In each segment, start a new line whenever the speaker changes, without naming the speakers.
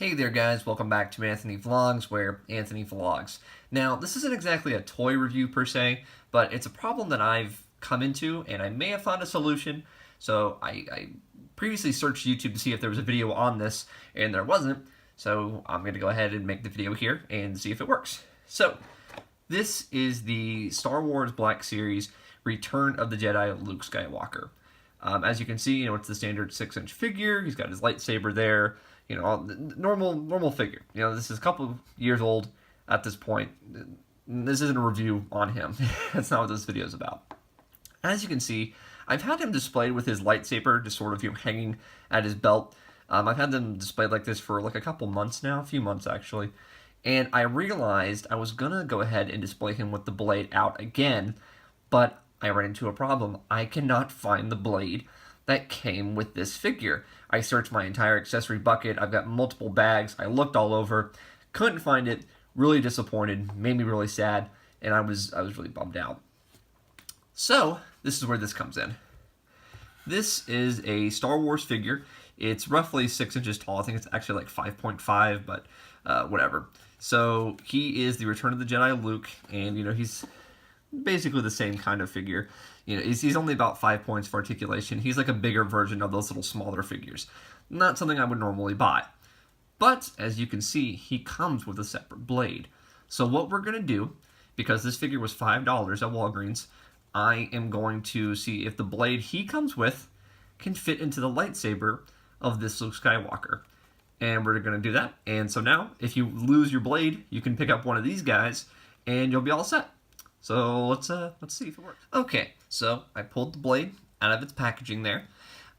Hey there guys, welcome back to Anthony Vlogs, where Anthony vlogs. Now, this isn't exactly a toy review per se, but it's a problem that I've come into, and I may have found a solution. So I previously searched YouTube to see if there was a video on this, and there wasn't. So I'm going to go ahead and make the video here and see if it works. So, this is the Star Wars Black Series Return of the Jedi Luke Skywalker. As you can see, it's the standard 6-inch figure. He's got his lightsaber there. Normal figure. This is a couple years old at this point. This isn't a review on him. That's not what this video is about. As you can see, I've had him displayed with his lightsaber just sort of hanging at his belt. I've had them displayed like this for like a couple months now, a few months actually. And I realized I was gonna go ahead and display him with the blade out again, but I ran into a problem. I cannot find the blade that came with this figure. I searched my entire accessory bucket. I've got multiple bags. I looked all over, couldn't find it. Really disappointed, made me really sad, and I was really bummed out. So this is where this comes in. This is a Star Wars figure. It's roughly 6 inches tall. I think it's actually like 5.5, but whatever. So he is the Return of the Jedi Luke, and he's basically the same kind of figure. He's only about 5 points for articulation. He's like a bigger version of those little smaller figures. Not something I would normally buy. But, as you can see, he comes with a separate blade. So what we're going to do, because this figure was $5 at Walgreens, I am going to see if the blade he comes with can fit into the lightsaber of this Luke Skywalker. And we're going to do that. And so now, if you lose your blade, you can pick up one of these guys, and you'll be all set. So let's see if it works. Okay, so I pulled the blade out of its packaging there.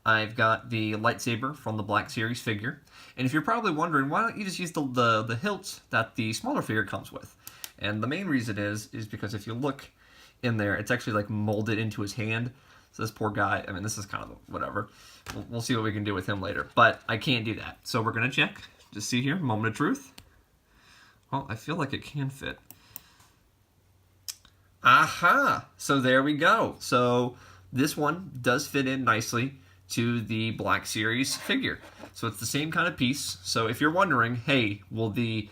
I've got the lightsaber from the Black Series figure. And if you're probably wondering, why don't you just use the hilt that the smaller figure comes with? And the main reason is because if you look in there, it's actually like molded into his hand. So this poor guy, this is kind of whatever. We'll see what we can do with him later. But I can't do that. So we're going to check. Just see here, moment of truth. Well, I feel like it can fit. Aha! So there we go. So this one does fit in nicely to the Black Series figure. So it's the same kind of piece. So if you're wondering, hey, will the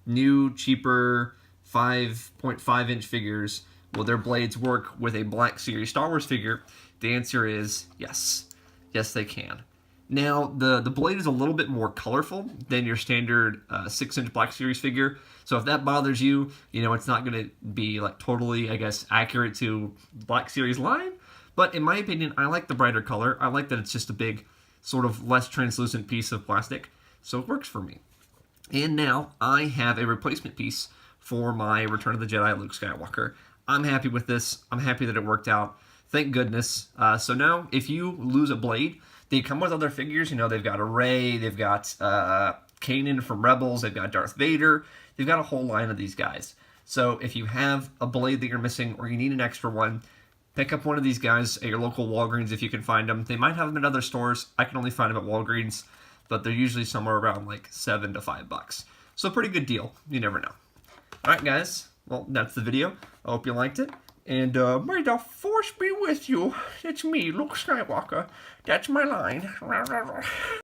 new, cheaper 5.5-inch figures, will their blades work with a Black Series Star Wars figure? The answer is yes. Yes, they can. Now, the blade is a little bit more colorful than your standard 6-inch Black Series figure. So if that bothers you, it's not going to be like totally, accurate to Black Series line. But in my opinion, I like the brighter color. I like that it's just a big, sort of less translucent piece of plastic. So it works for me. And now I have a replacement piece for my Return of the Jedi Luke Skywalker. I'm happy with this. I'm happy that it worked out. Thank goodness. So now, if you lose a blade, they come with other figures. They've got a Rey, they've got Kanan from Rebels, they've got Darth Vader. They've got a whole line of these guys. So if you have a blade that you're missing or you need an extra one, pick up one of these guys at your local Walgreens if you can find them. They might have them at other stores. I can only find them at Walgreens, but they're usually somewhere around like $7 to $5. So a pretty good deal. You never know. Alright guys, well that's the video. I hope you liked it. And may the Force be with you. It's me, Luke Skywalker. That's my line.